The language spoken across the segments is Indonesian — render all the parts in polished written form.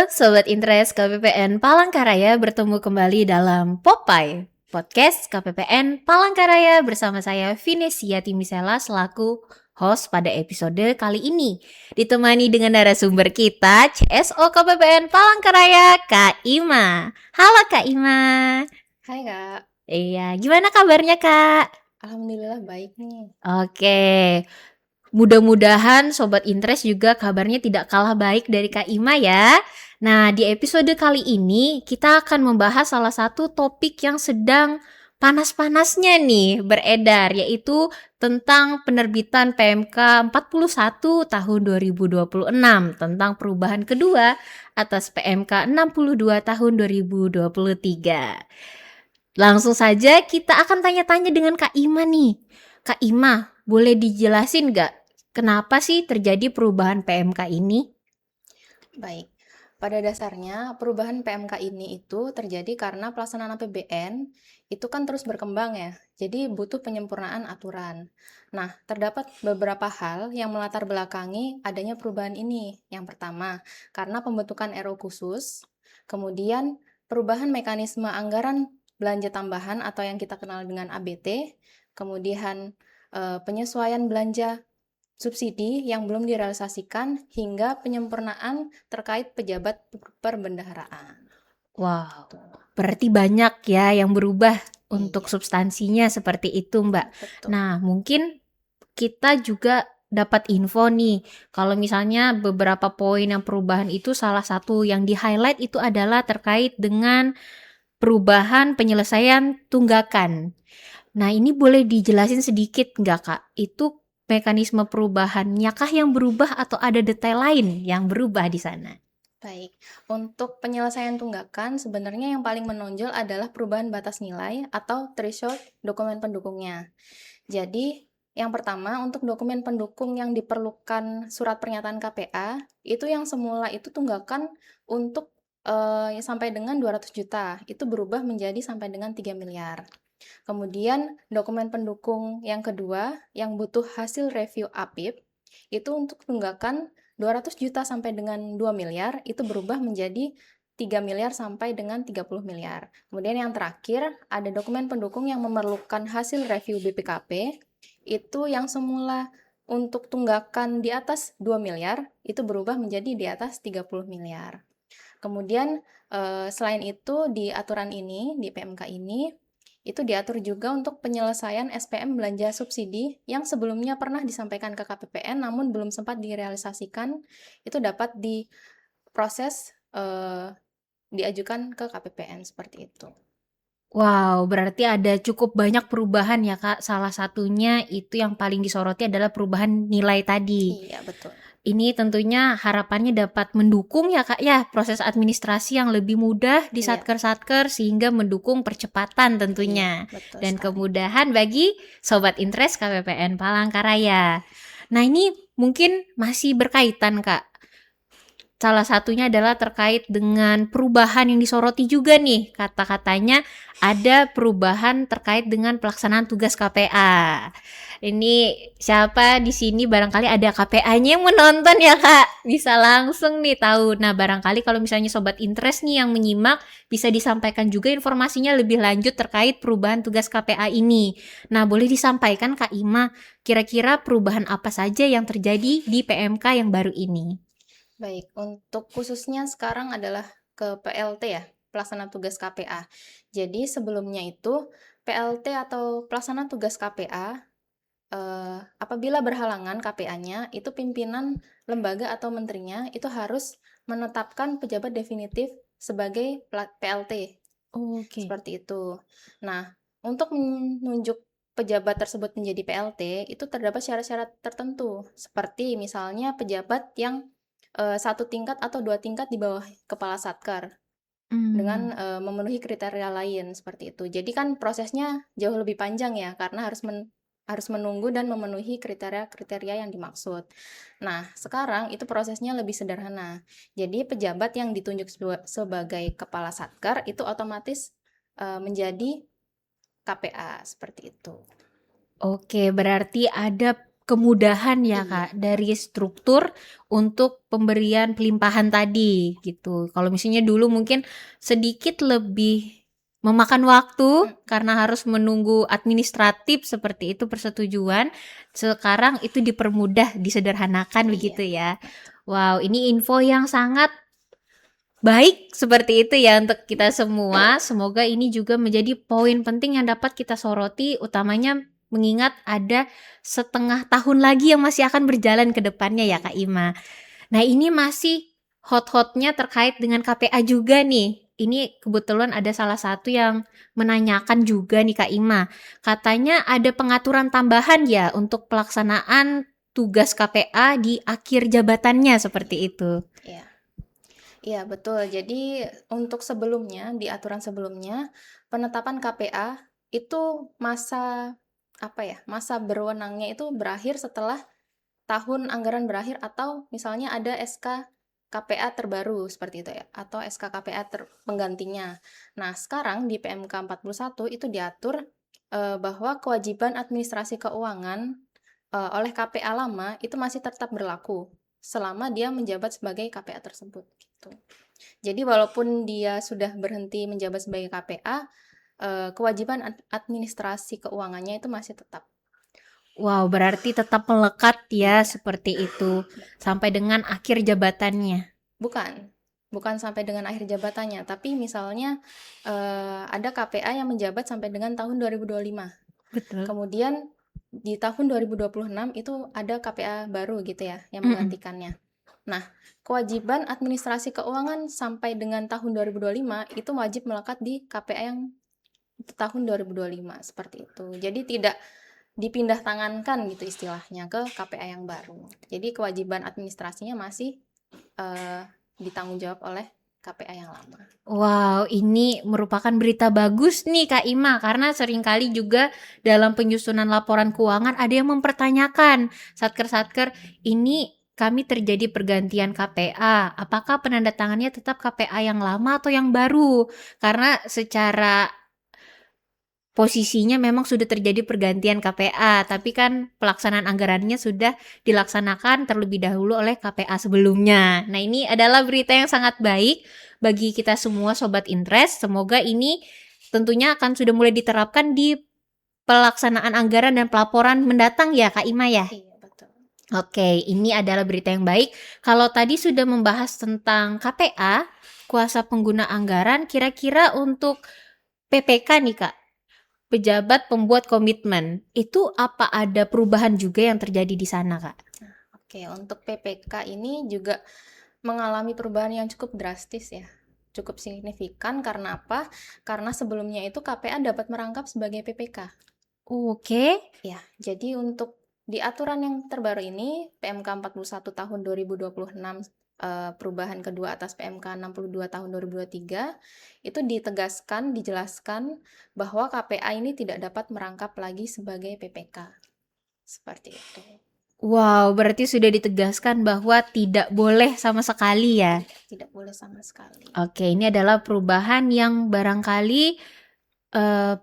Sobat Interest KPPN Palangkaraya, bertemu kembali dalam Popeye Podcast KPPN Palangkaraya bersama saya Vinesia Timisela selaku host pada episode kali ini. Ditemani dengan narasumber kita CSO KPPN Palangkaraya, Kak Ima. Halo Kak Ima. Hai Kak, Iya, gimana kabarnya Kak? Alhamdulillah baik nih. Oke, mudah-mudahan Sobat Interest juga kabarnya tidak kalah baik dari Kak Ima ya. Nah, di episode kali ini kita akan membahas salah satu topik yang sedang panas-panasnya nih beredar, yaitu tentang penerbitan PMK 41 tahun 2026 tentang perubahan kedua atas PMK 62 tahun 2023. Langsung saja kita akan tanya-tanya dengan Kak Ima nih. Kak Ima, boleh dijelasin nggak kenapa sih terjadi perubahan PMK ini? Baik, pada dasarnya perubahan PMK ini itu terjadi karena pelaksanaan APBN itu kan terus berkembang ya, jadi butuh penyempurnaan aturan. Nah, terdapat beberapa hal yang melatar belakangi adanya perubahan ini. Yang pertama, karena pembentukan RO khusus, kemudian perubahan mekanisme anggaran belanja tambahan atau yang kita kenal dengan ABT, kemudian penyesuaian belanja subsidi yang belum direalisasikan hingga penyempurnaan terkait pejabat perbendaharaan. Wow, berarti banyak ya yang berubah untuk Iya, substansinya seperti itu, Mbak. betul. Nah, mungkin kita juga dapat info nih, kalau misalnya beberapa poin yang perubahan itu salah satu yang di-highlight itu adalah terkait dengan perubahan penyelesaian tunggakan. Nah, ini boleh dijelasin sedikit nggak, Kak? Itu mekanisme perubahannya kah yang berubah atau ada detail lain yang berubah di sana? Baik, untuk penyelesaian tunggakan sebenarnya yang paling menonjol adalah perubahan batas nilai atau threshold dokumen pendukungnya. Jadi, yang pertama untuk dokumen pendukung yang diperlukan surat pernyataan KPA, itu yang semula itu tunggakan untuk sampai dengan 200 juta, itu berubah menjadi sampai dengan 3 miliar. Kemudian dokumen pendukung yang kedua yang butuh hasil review APIP itu untuk tunggakan 200 juta sampai dengan 2 miliar itu berubah menjadi 3 miliar sampai dengan 30 miliar. Kemudian yang terakhir ada dokumen pendukung yang memerlukan hasil review BPKP itu yang semula untuk tunggakan di atas 2 miliar itu berubah menjadi di atas 30 miliar. Kemudian selain itu di aturan ini, di PMK ini itu diatur juga untuk penyelesaian SPM belanja subsidi yang sebelumnya pernah disampaikan ke KPPN namun belum sempat direalisasikan, itu dapat diproses diajukan ke KPPN seperti itu. Wow, berarti ada cukup banyak perubahan ya, Kak. Salah satunya itu yang paling disoroti adalah perubahan nilai tadi. Iya, betul. Ini tentunya harapannya dapat mendukung ya, Kak, ya, proses administrasi yang lebih mudah di Iya, satker-satker sehingga mendukung percepatan iya, tentunya betul dan sekali. kemudahan bagi Sobat Interest KPPN Palangkaraya. Nah, ini mungkin masih berkaitan, Kak. Salah satunya adalah terkait dengan perubahan yang disoroti juga nih. Kata-katanya ada perubahan terkait dengan pelaksanaan tugas KPA. Ini siapa di sini barangkali ada KPA-nya yang menonton ya, Kak. Bisa langsung nih tahu. Nah, barangkali kalau misalnya Sobat Interest nih yang menyimak bisa disampaikan juga informasinya lebih lanjut terkait perubahan tugas KPA ini. Nah, boleh disampaikan Kak Ima, kira-kira perubahan apa saja yang terjadi di PMK yang baru ini? Baik, untuk khususnya sekarang adalah ke PLT ya, pelaksana tugas KPA. Jadi sebelumnya itu PLT atau pelaksana tugas KPA apabila berhalangan KPA-nya, itu pimpinan lembaga atau menterinya itu harus menetapkan pejabat definitif sebagai PLT, Oke. seperti itu. Nah, untuk menunjuk pejabat tersebut menjadi PLT, itu terdapat syarat-syarat tertentu, seperti misalnya pejabat yang satu tingkat atau dua tingkat di bawah kepala satker dengan Hmm. memenuhi kriteria lain seperti itu. Jadi kan prosesnya jauh lebih panjang ya karena harus menunggu dan memenuhi kriteria-kriteria yang dimaksud. Nah, sekarang itu prosesnya lebih sederhana. Jadi pejabat yang ditunjuk sebagai kepala satker itu otomatis menjadi KPA seperti itu. Oke, berarti ada kemudahan ya Iya. Kak dari struktur untuk pemberian pelimpahan tadi gitu. Kalau misalnya dulu mungkin sedikit lebih memakan waktu karena harus menunggu administratif seperti itu persetujuan. Sekarang itu dipermudah, disederhanakan Iya, begitu ya. betul. Wow, ini info yang sangat baik seperti itu ya untuk kita semua. Semoga ini juga menjadi poin penting yang dapat kita soroti, utamanya mengingat ada setengah tahun lagi yang masih akan berjalan ke depannya ya Kak Ima. Nah ini masih hot-hotnya terkait dengan KPA juga nih. Ini kebetulan ada salah satu yang menanyakan juga nih Kak Ima. Katanya ada pengaturan tambahan ya untuk pelaksanaan tugas KPA di akhir jabatannya seperti itu. Iya. Iya, betul. Jadi untuk sebelumnya, di aturan sebelumnya, penetapan KPA itu masa berwenangnya itu berakhir setelah tahun anggaran berakhir atau misalnya ada SK KPA terbaru seperti itu ya, atau SK KPA penggantinya. Nah, sekarang di PMK 41 itu diatur bahwa kewajiban administrasi keuangan oleh KPA lama itu masih tetap berlaku selama dia menjabat sebagai KPA tersebut gitu. Jadi walaupun dia sudah berhenti menjabat sebagai KPA, kewajiban administrasi keuangannya itu masih tetap. Wow, berarti tetap melekat ya Iya, seperti itu sampai dengan akhir jabatannya. bukan sampai dengan akhir jabatannya, tapi misalnya ada KPA yang menjabat sampai dengan tahun 2025. Betul. Kemudian di tahun 2026 itu ada KPA baru gitu ya yang menggantikannya. Nah, kewajiban administrasi keuangan sampai dengan tahun 2025 itu wajib melekat di KPA yang tahun 2025 seperti itu. Jadi tidak dipindah tangankan gitu istilahnya ke KPA yang baru. Jadi kewajiban administrasinya masih ditanggung jawab oleh KPA yang lama. Wow, ini merupakan berita bagus nih Kak Ima karena seringkali juga dalam penyusunan laporan keuangan ada yang mempertanyakan, Satker-satker, ini kami terjadi pergantian KPA, apakah penandatangannya tetap KPA yang lama atau yang baru? Karena secara posisinya memang sudah terjadi pergantian KPA, tapi kan pelaksanaan anggarannya sudah dilaksanakan terlebih dahulu oleh KPA sebelumnya. Nah, ini adalah berita yang sangat baik bagi kita semua Sobat Interest. Semoga ini tentunya akan sudah mulai diterapkan di pelaksanaan anggaran dan pelaporan mendatang ya Kak Ima ya? Iya, betul. Oke, ini adalah berita yang baik. Kalau tadi sudah membahas tentang KPA, kuasa pengguna anggaran, kira-kira untuk PPK nih Kak, pejabat pembuat komitmen, itu apa ada perubahan juga yang terjadi di sana, Kak? Oke, untuk PPK ini juga mengalami perubahan yang cukup drastis ya. Cukup signifikan karena apa? Karena sebelumnya itu KPA dapat merangkap sebagai PPK. Oke. Ya, jadi untuk di aturan yang terbaru ini, PMK 41 tahun 2026, perubahan kedua atas PMK 62 tahun 2023, itu dijelaskan bahwa KPA ini tidak dapat merangkap lagi sebagai PPK. Seperti itu. Wow, berarti sudah ditegaskan bahwa tidak boleh sama sekali ya. Tidak boleh sama sekali. Oke, ini adalah perubahan yang barangkali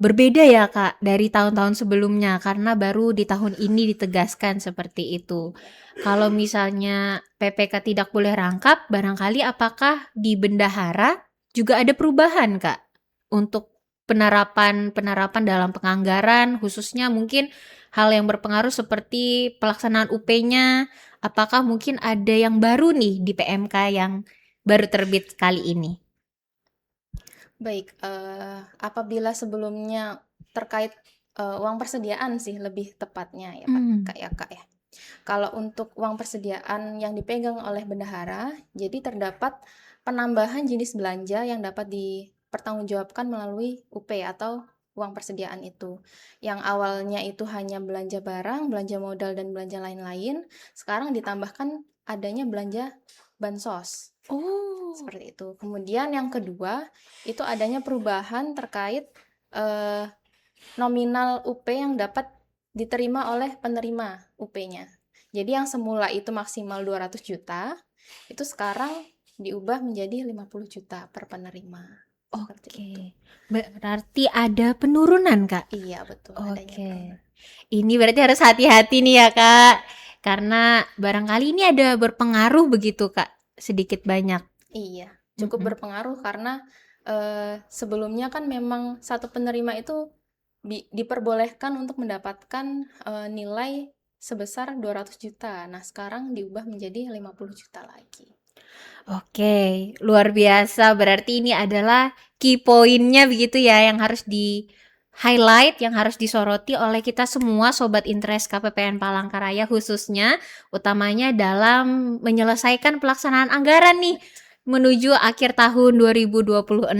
berbeda ya Kak dari tahun-tahun sebelumnya karena baru di tahun ini ditegaskan seperti itu. Kalau misalnya PPK tidak boleh rangkap, barangkali apakah di bendahara juga ada perubahan Kak untuk penerapan dalam penganggaran khususnya mungkin hal yang berpengaruh seperti pelaksanaan UP-nya, apakah mungkin ada yang baru nih di PMK yang baru terbit kali ini? Baik, apabila sebelumnya terkait uang persediaan sih lebih tepatnya ya Kak ya. Kalau untuk uang persediaan yang dipegang oleh bendahara, jadi terdapat penambahan jenis belanja yang dapat dipertanggungjawabkan melalui UP atau uang persediaan itu. Yang awalnya itu hanya belanja barang, belanja modal, dan belanja lain-lain, sekarang ditambahkan adanya belanja bansos. Oh. Seperti itu. Kemudian yang kedua, itu adanya perubahan terkait nominal UP yang dapat diterima oleh penerima UP-nya. Jadi yang semula itu maksimal 200 juta, itu sekarang diubah menjadi 50 juta per penerima. Seperti itu. Oke. Berarti ada penurunan, Kak? Iya, betul. Adanya Oke. perubahan. Ini berarti harus hati-hati nih ya Kak, karena barangkali ini ada berpengaruh begitu Kak, sedikit banyak. Iya, cukup berpengaruh karena sebelumnya kan memang satu penerima itu diperbolehkan untuk mendapatkan nilai sebesar 200 juta. Nah, sekarang diubah menjadi 50 juta lagi. Oke, luar biasa. Berarti ini adalah key point-nya begitu ya yang harus di highlight, yang harus disoroti oleh kita semua Sobat Interest KPPN Palangkaraya khususnya, utamanya dalam menyelesaikan pelaksanaan anggaran nih menuju akhir tahun 2026.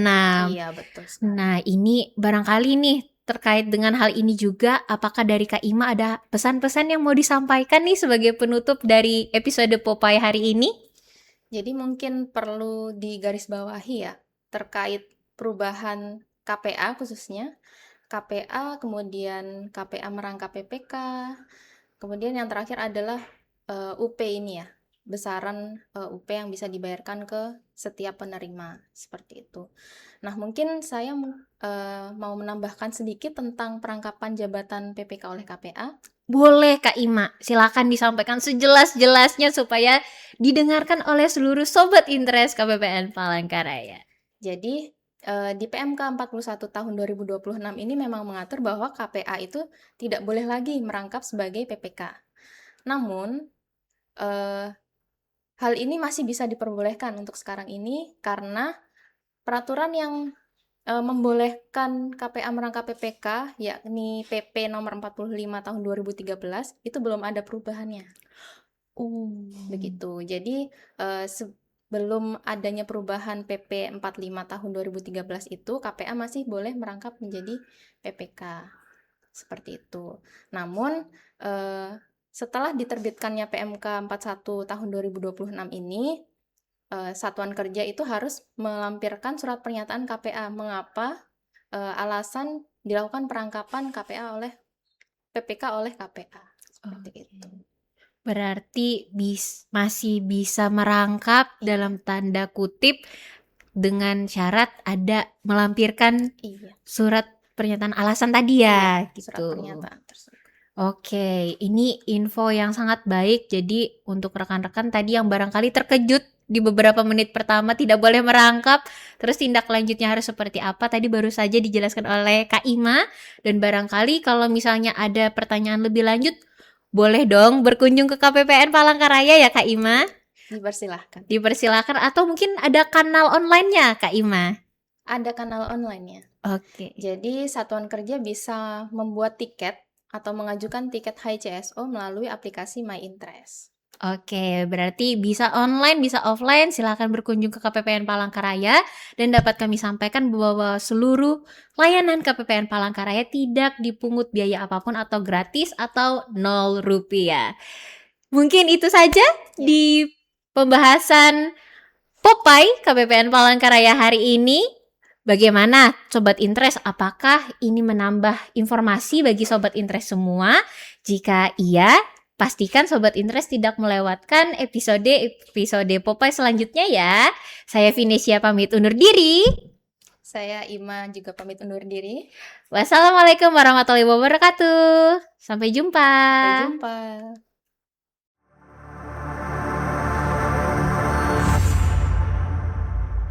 Iya, betul sekali. Nah, ini barangkali nih terkait dengan hal ini juga, apakah dari Kak Ima ada pesan-pesan yang mau disampaikan nih sebagai penutup dari episode Popeye hari ini? Jadi mungkin perlu digarisbawahi ya terkait perubahan KPA khususnya. KPA, kemudian KPA merangkap PPK, kemudian yang terakhir adalah UP ini ya, besaran UP yang bisa dibayarkan ke setiap penerima, seperti itu. Nah, mungkin saya mau menambahkan sedikit tentang perangkapan jabatan PPK oleh KPA. Boleh Kak Ima, silakan disampaikan sejelas-jelasnya supaya didengarkan oleh seluruh Sobat Interest KPPN Palangkaraya. Jadi di PMK 41 tahun 2026 ini memang mengatur bahwa KPA itu tidak boleh lagi merangkap sebagai PPK. Namun, hal ini masih bisa diperbolehkan untuk sekarang ini karena peraturan yang membolehkan KPA merangkap PPK, yakni PP nomor 45 tahun 2013, itu belum ada perubahannya. Begitu. Jadi, sebelum adanya perubahan PP 45 tahun 2013 itu, KPA masih boleh merangkap menjadi PPK. Seperti itu. Namun, setelah diterbitkannya PMK 41 tahun 2026 ini, Satuan Kerja itu harus melampirkan surat pernyataan KPA. Mengapa alasan dilakukan perangkapan KPA oleh PPK oleh KPA. Seperti itu. Berarti masih bisa merangkap dalam tanda kutip dengan syarat ada melampirkan surat pernyataan alasan tadi ya, surat gitu. pernyataan tersebut. Oke, ini info yang sangat baik. Jadi untuk rekan-rekan tadi yang barangkali terkejut di beberapa menit pertama tidak boleh merangkap, terus tindak lanjutnya harus seperti apa, tadi baru saja dijelaskan oleh Kak Ima. Dan barangkali kalau misalnya ada pertanyaan lebih lanjut, boleh dong berkunjung ke KPPN Palangkaraya ya Kak Ima. Dipersilahkan. Dipersilahkan, atau mungkin ada kanal online-nya Kak Ima? Ada kanal online-nya. Oke. Jadi Satuan Kerja bisa membuat tiket atau mengajukan tiket HICSO melalui aplikasi My Interest. Oke, berarti bisa online, bisa offline. Silakan berkunjung ke KPPN Palangkaraya dan dapat kami sampaikan bahwa seluruh layanan KPPN Palangkaraya tidak dipungut biaya apapun atau gratis atau 0 rupiah. Mungkin itu saja di pembahasan Popeye KPPN Palangkaraya hari ini. Bagaimana Sobat Interest? Apakah ini menambah informasi bagi Sobat Interest semua? Jika iya, pastikan Sobat Interest tidak melewatkan episode Popeye selanjutnya ya. Saya Vinesia pamit undur diri. Saya Ima juga pamit undur diri. Wassalamualaikum warahmatullahi wabarakatuh. Sampai jumpa. Sampai jumpa.